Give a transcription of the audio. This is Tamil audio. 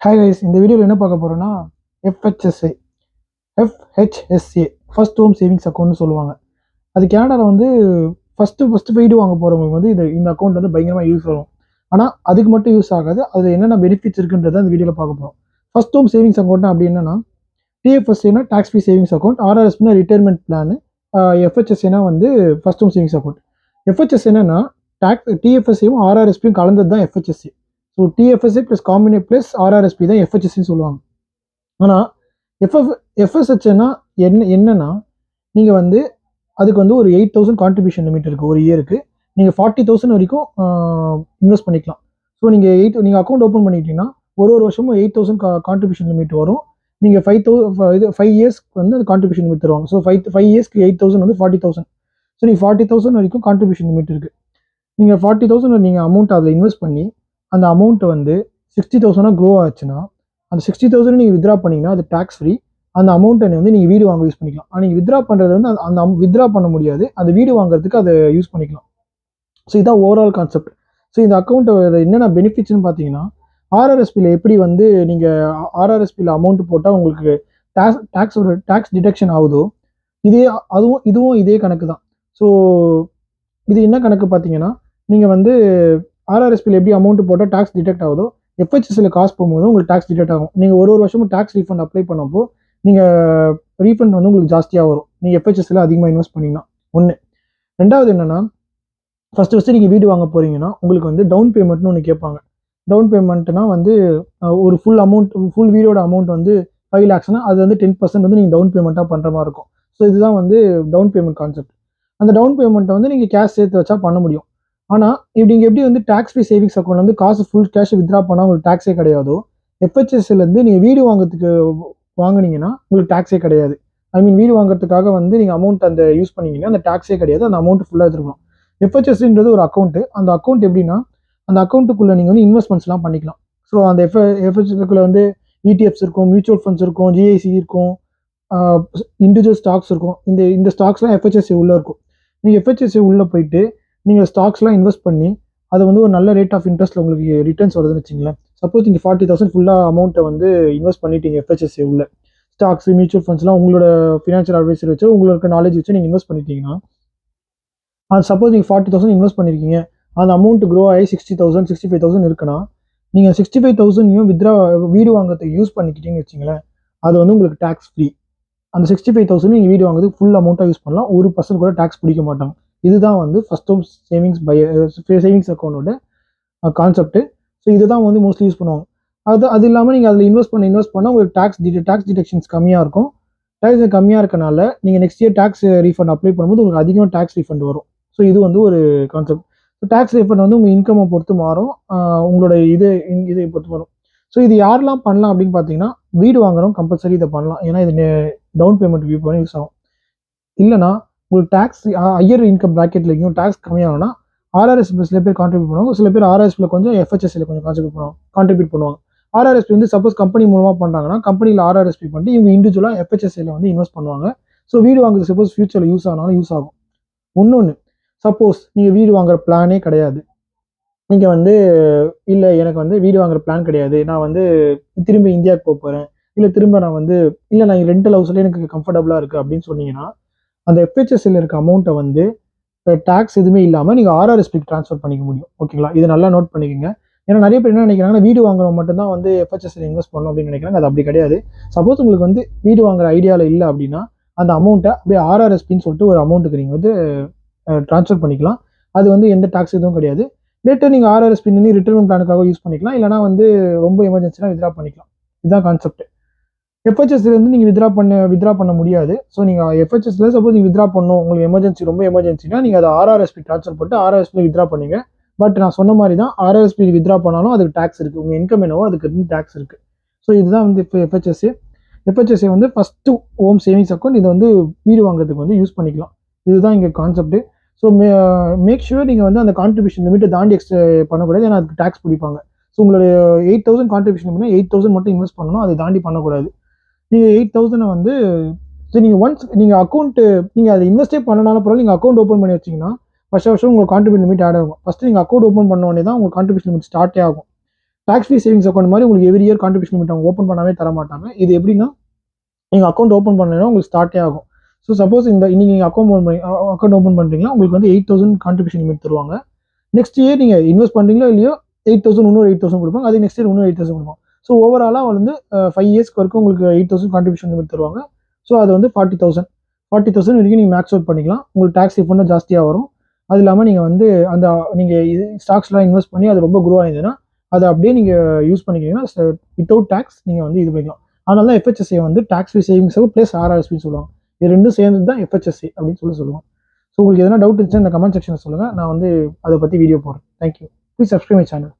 ஹாய் கைஸ், இந்த வீடியோவில் என்ன பார்க்க போகிறோன்னா எஃப்ஹெச்எஸ்ஏ எஃப்ஹெச்எஸ்ஏ ஃபர்ஸ்ட் ஹோம் சேவிங்ஸ் அக்கௌண்ட்னு சொல்லுவாங்க. அது கனடாவில் வந்து ஃபஸ்ட்டு வீடு வாங்க போகிறவங்களுக்கு வந்து இந்த அக்கௌண்ட் வந்து பயங்கரமாக யூஸ் ஆகும். ஆனால் அதுக்கு மட்டும் யூஸ் ஆகாது, அது என்னென்ன பெனிஃபிட்ஸ் இருக்குன்றதை அந்த வீடியோவில் பார்க்க போகிறோம். ஃபர்ஸ்ட் ஹோம் சேவிங்ஸ் அக்கௌண்ட் அப்படி என்னன்னா, டிஎஃப்எஸ்ஏனா டாக்ஸ் ஃப்ரீ சேவிங்ஸ் அக்கௌண்ட், ஆர்ஆர்எஸ்னா ரிட்டைர்மெண்ட் பிளான், எஃப்ஹெச்எஸ்ஏனா வந்து first home savings account. FHS என்னன்னா டிஎஃப்எஸ்ஏயும் ஆர்ஆர்எஸ்பியும் கலந்தது தான் FHSA. So TFSA plus combine plus RRSP தான் எஃப்ஹெச்எஸ்ன்னு சொல்லுவாங்க. ஆனால் எஃப்எஸ்ஹெச்னா என்னன்னா, நீங்கள் வந்து அதுக்கு வந்து ஒரு 8,000 கான்ட்ரிபியூஷன் லிமிட் இருக்குது ஒரு இயருக்கு. நீங்கள் 40,000 வரைக்கும் இன்வெஸ்ட் பண்ணிக்கலாம். ஸோ நீங்கள் அக்கௌண்ட் ஓப்பன் பண்ணிட்டீங்கன்னா ஒரு வருஷமும் 8,000 கான்ட்ரிபியூஷன் லிமிட் வரும். நீங்கள் 5 இயர்ஸ்க்கு வந்து அந்த கான்ட்ரிபியூஷன் லிமிட் தருவாங்க. ஸோ 5 இயர்ஸ்க்கு 8,000 வந்து 40,000. ஸோ நீங்கள் 40,000 வரைக்கும் கான்ட்ரிபியூஷன் லிமிட் இருக்குது. நீங்கள் 40,000 நீங்கள் அமௌண்ட் அதில் இன்வெஸ்ட் பண்ணி அந்த அமௌண்ட்டை வந்து 60,000 க்ரோ ஆச்சுன்னா, அந்த 60,000 நீங்கள் வித்ரா பண்ணிங்கன்னா அது டேக்ஸ் ஃப்ரீ. அந்த அமௌண்ட்டை வந்து நீங்கள் வீடு வாங்க யூஸ் பண்ணிக்கலாம். ஆனால் நீங்கள் வித்ரா பண்ணுறது வந்து அந்த வித்ரா பண்ண முடியாது, அந்த வீடு வாங்குறதுக்கு அதை யூஸ் பண்ணிக்கலாம். ஸோ இதுதான் ஓவரால் கான்செப்ட். ஸோ இந்த அக்கௌண்ட்டை என்னென்ன பெனிஃபிட்ஸ்னு பார்த்தீங்கன்னா, ஆர்ஆர்எஸ்பியில் எப்படி வந்து நீங்கள் ஆர்ஆர்எஸ்பியில் அமௌண்ட் போட்டால் உங்களுக்கு டேக்ஸ் டிடக்ஷன் ஆகுதோ, இதுவும் இதே கணக்கு தான். ஸோ இது என்ன கணக்கு பார்த்தீங்கன்னா, நீங்கள் வந்து ஆர்ஆர்எஸ்பியில் எப்படி அமௌண்ட் போட்டால் டேக்ஸ் டிடெக்ட் ஆகுதோ, எஃப்ஹெச்எஸ்ல காசு போகும்போது உங்களுக்கு டேக்ஸ் டிடெக்ட் ஆகும். நீங்கள் ஒரு வருஷமும் டேக்ஸ் ரீஃபண்ட் அப்ளை பண்ணப்போ நீங்கள் ரீஃபண்ட் வந்து உங்களுக்கு ஜாஸ்தியாக வரும், நீங்கள் எஃப்ஹெச்எஸ்ல அதிகமாக இன்வெஸ்ட் பண்ணிங்கன்னா. ஒன்று. ரெண்டாவது என்னன்னா, ஃபஸ்ட்டு நீங்கள் வீடு வாங்க போகிறீங்கன்னா உங்களுக்கு வந்து டவுன் பேமெண்ட்னு ஒன்று கேட்பாங்க. டவுன் பேமெண்ட்னா வந்து ஒரு ஃபுல் வீடோட அமௌண்ட் வந்து 5 lakhsனா அது வந்து 10% வந்து நீங்கள் டவுன் பேமெண்ட்டாக பண்ணுற மாதிரி இருக்கும். ஸோ இதுதான் வந்து டவுன் பேமெண்ட் கான்செப்ட். அந்த டவுன் பேமெண்ட்டை வந்து நீங்கள் கேஷ் சேர்த்து வச்சா பண்ண முடியும். ஆனால் நீங்கள் எப்படி வந்து டேக்ஸ் ஃப்ரீ சேவிங்ஸ் அக்கௌண்ட் வந்து காசு ஃபுல் கேஷ் வித்ரா பண்ணால் உங்களுக்கு டேக்ஸே கிடையாதோ, எஃப்ஹெச்எஸ்லேருந்து நீங்கள் வீடு வாங்குனீங்கன்னா உங்களுக்கு டேக்ஸே கிடையாது. ஐ மீன் வீடு வாங்குறதுக்காக வந்து நீங்கள் அமௌண்ட் அந்த யூஸ் பண்ணீங்கன்னா அந்த டேக்ஸே கிடையாது, அந்த அமௌண்ட் ஃபுல்லாக எடுத்துருக்கணும். எஃப்ஹெச்எஸ்ன்றது ஒரு அக்கௌண்ட்டு. அந்த அக்கௌண்ட் எப்படின்னா, அந்த அக்கௌண்ட்டுக்குள்ளே நீங்கள் வந்து இன்வெஸ்ட்மெண்ட்ஸ்லாம் பண்ணிக்கலாம். ஸோ அந்த எஃப்ஹெச்எஸ்க்குள்ளே வந்து இடிஎஃப்ஸ் இருக்கும், மியூச்சுவல் ஃபண்ட்ஸ் இருக்கும், ஜிஐசி இருக்கும், இண்டிவிஜுவல் ஸ்டாக்ஸ் இருக்கும். இந்த ஸ்டாக்ஸ்லாம் எஃப்ஹெச்எஸ்சி உள்ளே இருக்கும். நீங்கள் எஃப்ஹெச்எஸ்சி உள்ளே போயிட்டு நீங்கள் ஸ்டாக்ஸ்லாம் இன்வெஸ்ட் பண்ணி அது வந்து ஒரு நல்ல ரேட் ஆஃப் இன்ட்ரெஸ்ட்டில் உங்களுக்கு ரிட்டர்ன்ஸ் வருதுன்னு வச்சுங்களேன். சப்போஸ் நீங்கள் 40,000 ஃபுல்லாக அமௌண்ட்டை வந்து இன்வெஸ்ட் பண்ணிட்டீங்க எஃப்ஹெச்எஸ்சி உள்ள ஸ்டாக்ஸ், மியூச்சுவல் ஃபண்ட்ஸ்லாம் உங்களோட ஃபினான்ஷியல் அட்வைசர் வச்சு உங்களுக்கு நாலேஜ் வச்சு நீங்கள் இன்வெஸ்ட் பண்ணிட்டீங்கன்னா, அது சப்போஸ் நீங்கள் 40,000 இன்வெஸ்ட் பண்ணியிருக்கீங்க, அந்த அமௌண்ட் க்ரோ ஆகி 60,000 65,000 இருக்குன்னா, நீங்கள் 65,000 வீடு வாங்குறதுக்கு யூஸ் பண்ணிக்கிட்டீங்கன்னு வச்சுங்களேன், அது வந்து உங்களுக்கு டேக்ஸ் ஃப்ரீ. அந்த 65,000 நீங்கள் வீடு வாங்குறதுக்கு ஃபுல் அமௌண்ட்டாக யூஸ் பண்ணலாம், 1% கூட டேக்ஸ் பிடிக்க மாட்டாங்க. இதுதான் வந்து ஃபர்ஸ்ட் ஹோம் சேவிங்ஸ் அக்கௌண்டோட கான்செப்ட். ஸோ இதுதான் வந்து மோஸ்ட்லி யூஸ் பண்ணுவாங்க. அது இல்லாமல் நீங்கள் அதில் இன்வெஸ்ட் பண்ணால் உங்களுக்கு டேக்ஸ் டிடக்ஷன்ஸ் கம்மியாக இருக்கும். டேக்ஸ் கம்மியாக இருக்கனால நீங்கள் next year tax refund apply பண்ணும்போது உங்களுக்கு அதிகமாக டேக்ஸ் ரீஃபண்ட் வரும். ஸோ இது வந்து ஒரு கான்செப்ட். ஸோ டேக்ஸ் ரீஃபண்ட் வந்து உங்கள் இன்கம்மை பொறுத்து மாறும், உங்களோட இதை பொறுத்து வரும். ஸோ இது யாரெல்லாம் பண்ணலாம் அப்படின்னு பார்த்தீங்கன்னா, வீடு வாங்குறவங்க கம்பல்சரி இதை பண்ணலாம். ஏன்னா இது டவுன் பேமெண்ட் வியூ பண்ணி யூஸ் ஆகும். இல்லைனா உங்களுக்கு டேக்ஸ் ஹையர் இன்கம் ப்ராக்கெட்டில் இருக்கும், டேக்ஸ் கம்மியாகும்னா ஆர்ஆர்எஸ்பியில் சில பேர் கான்ட்ரிபியூட் பண்ணுவாங்க, சில பேர் ஆர்ஆர்எஸ்பியில் கொஞ்சம் எஃப்ஹெச்எஸ்சியில் கொஞ்சம் கான்ட்ரிபியூட் பண்ணுவாங்க. ஆர்ஆர்எஸ்பி வந்து சப்போஸ் கம்பெனி மூலமாக பண்ணுறாங்கன்னா கம்பெனியில் ஆர்ஆர்எஸ்பி பண்ணிட்டு இவங்க இண்டிவிஜுவலாக எஃப்ஹெச்எஸ்சியில் வந்து இன்வெஸ்ட் பண்ணுவாங்க. ஸோ வீடு வாங்குறது சப்போஸ் ஃபியூச்சரில் யூஸ் ஆனாலும் யூஸ் ஆகும். இன்னொன்று, சப்போஸ் நீங்கள் வீடு வாங்குற பிளானே கிடையாது, நீங்கள் வந்து இல்லை எனக்கு வந்து வீடு வாங்குற பிளான் கிடையாது, நான் வந்து திரும்ப இந்தியாவுக்கு போக போகிறேன், இல்லை திரும்ப நான் வந்து இல்லை நான் ரெண்டல் ஹவுஸ்லேயே எனக்கு கம்ஃபர்டபுளாக இருக்குது அப்படின்னு சொன்னீங்கன்னா, அந்த எஃப்ஹெச்எஸ்சியில் இருக்க அமௌண்ட்டை வந்து டேக்ஸ் எதுவுமே இல்லாமல் நீங்கள் ஆர்ஆர்எஸ்பிக்கு ட்ரான்ஸ்ஃபர் பண்ணிக்க முடியும். ஓகேங்களா, இதை நல்லா நோட் பண்ணிக்கோங்க. ஏன்னா நிறைய பேர் என்ன நினைக்கிறாங்கன்னா, வீடு வாங்குறவங்க மட்டும்தான் வந்து எஃப்ஹெச்எஸ்சியில் இன்வெஸ்ட் பண்ணணும் அப்படின்னு நினைக்கிறாங்க. அது அப்படி கிடையாது. சப்போஸ் உங்களுக்கு வந்து வீடு வாங்குற ஐடியாவில் இல்லை அப்படின்னா, அந்த அமௌண்ட்டை அப்படியே ஆர்ஆர்எஸ்பின்னு சொல்லிட்டு ஒரு அமௌண்ட்டுக்கு நீங்கள் வந்து ட்ரான்ஸ்ஃபர் பண்ணிக்கலாம். அது வந்து எந்த டேக்ஸ் எதுவும் கிடையாது. லேட்டர் நீங்கள் ஆர்ஆர்எஸ்பி ரிட்டர்மெண்ட் பிளானுக்காக யூஸ் பண்ணிக்கலாம், இல்லைனா வந்து ரொம்ப எமர்ஜென்சினா வித்ரா பண்ணிக்கலாம். இதுதான் கான்செப்ட். எஃப்ஹெச்எஸ்லேருந்து நீங்கள் வித்ரா பண்ண முடியாது. ஸோ நீங்கள் எஃப்ஹெச்எஸ்ல சப்போஸ் நீங்கள் வித்ரா பண்ணணும், உங்களுக்கு எமர்ஜென்சி ரொம்ப எமர்ஜென்சினா நீங்கள் அதை ஆர்ஆர்எஸ்பி ட்ரான்ஸ்ஃபர் பண்ணிட்டு ஆர்ஆர்எஸ்பி வித்ரா பண்ணீங்க. பட் நான் சொன்ன மாதிரி தான், ஆர்ஆர்எஸ்பி வித்ரா பண்ணாலும் அதுக்கு டேக்ஸ் இருக்குது, உங்கள் இன்கம் என்னவோ அதுக்கு வந்து டேக்ஸ் இருக்குது. ஸோ இதுதான் வந்து இப்போ எஃப்ஹெச்எஸ்ஏ வந்து ஃபஸ்ட்டு ஹோம் சேவிங்ஸ் அக்கௌண்ட். இதை வந்து வீடு வாங்குறதுக்கு வந்து யூஸ் பண்ணிக்கலாம். இதுதான் இங்கே கான்செப்ட். ஸோ மேக் ஷுர் நீங்கள் வந்து அந்த கான்ட்ரிபியூஷன் லிமிட்டை தாண்டி எக்ஸ்ட்ரா பண்ணக்கூடாது, ஏன்னா அதுக்கு டேக்ஸ் பிடிப்பாங்க. ஸோ உங்களுடைய 8,000 கான்ட்ரிபியூஷன் லிமிட்னா 8,000 மட்டும் இன்வெஸ்ட் பண்ணணும், அதை தாண்டி பண்ணக்கூடாது. நீங்கள் 8,000 வந்து நீங்கள் ஒன்ஸ் நீங்கள் அக்கௌண்ட்டு நீங்கள் அதை இன்வெஸ்டே பண்ணனாலும் பரவாயில்ல, நீங்கள் அக்கௌண்ட் ஓப்பன் பண்ணி வச்சிங்கன்னா வருஷம் உங்களுக்கு கான்ட்ரிபியூஷன் லிமிட் ஆட் ஆகும். ஃபஸ்ட்டு நீங்கள் அக்கௌண்ட் ஓப்பன் பண்ண உடனே தான் உங்களுக்கு கான்ட்ரிபியூஷன் லிமிட் ஸ்டார்ட்டே ஆகும். டேக்ஸ் ஃப்ரீ சேவிங்ஸ் அக்கௌண்ட் மாதிரி உங்களுக்கு எவ்ரி இயர் கான்ட்ரிபியூஷன் லிமிட் அவங்க ஓப்பன் பண்ணாவே தர மாட்டாங்க. இது எப்படின்னா நீங்கள் அக்கௌண்ட் ஓப்பன் பண்ணீங்கன்னா உங்களுக்கு ஸ்டார்ட்டே ஆகும். ஸோ சப்போஸ் நீங்கள் அக்கௌண்ட் ஓப்பன் பண்ணுறீங்கன்னா உங்களுக்கு வந்து 8,000 கான்ட்ரிபியூஷன் லிமிட் தருவாங்க. நெக்ஸ்ட் இயர் நீங்கள் இன்வெஸ்ட் பண்ணுறீங்களோ இல்லையோ 8,000 இன்னொரு 8,000 கொடுப்பாங்க. அது நெக்ஸ்ட் இயர் இன்னொரு 8,000 கொடுப்பாங்க. ஸோ ஓவராலாக வந்து 5 இயர்ஸ்க்கு வரைக்கும் உங்களுக்கு 8,000 கான்ட்ரிபியூஷன் லிமிட் தருவாங்க. ஸோ அது வந்து 40,000 வரைக்கும் நீங்கள் மேக்ஸ் அவுட் பண்ணிக்கலாம். உங்களுக்கு டேக்ஸ் ரீஃபண்டும் ஜாஸ்தியாக வரும். அது இல்லாமல் நீங்கள் வந்து அந்த நீங்கள் ஸ்டாக்ஸ்லாம் இன்வெஸ்ட் பண்ணி அது ரொம்ப குரோ ஆயிருந்ததுன்னா அதை அப்படியே நீங்கள் யூஸ் பண்ணிக்கிறீங்கன்னா வித்தவுட் டேக்ஸ் நீங்கள் வந்து இது பண்ணிக்கலாம். அதனால தான் எஃப்ஹெச்எஸ்ஏ வந்து டேக்ஸ் ஃப்ரீ சேவிங்ஸ் ப்ளஸ் ஆர்ஆர்எஸ்பின்னு சொல்லுவாங்க. இது ரெண்டும் சேர்ந்து தான் எஃப்ஹெச்எஸ்ஏ அப்படின்னு சொல்லுவாங்க. ஸோ உங்களுக்கு எதனா டவுட் இருந்துச்சுன்னா இந்த கமெண்ட் செக்ஷனில் சொல்லுங்கள். நான் வந்து அதை பற்றி வீடியோ போடுறேன். Thank you. Please subscribe my channel.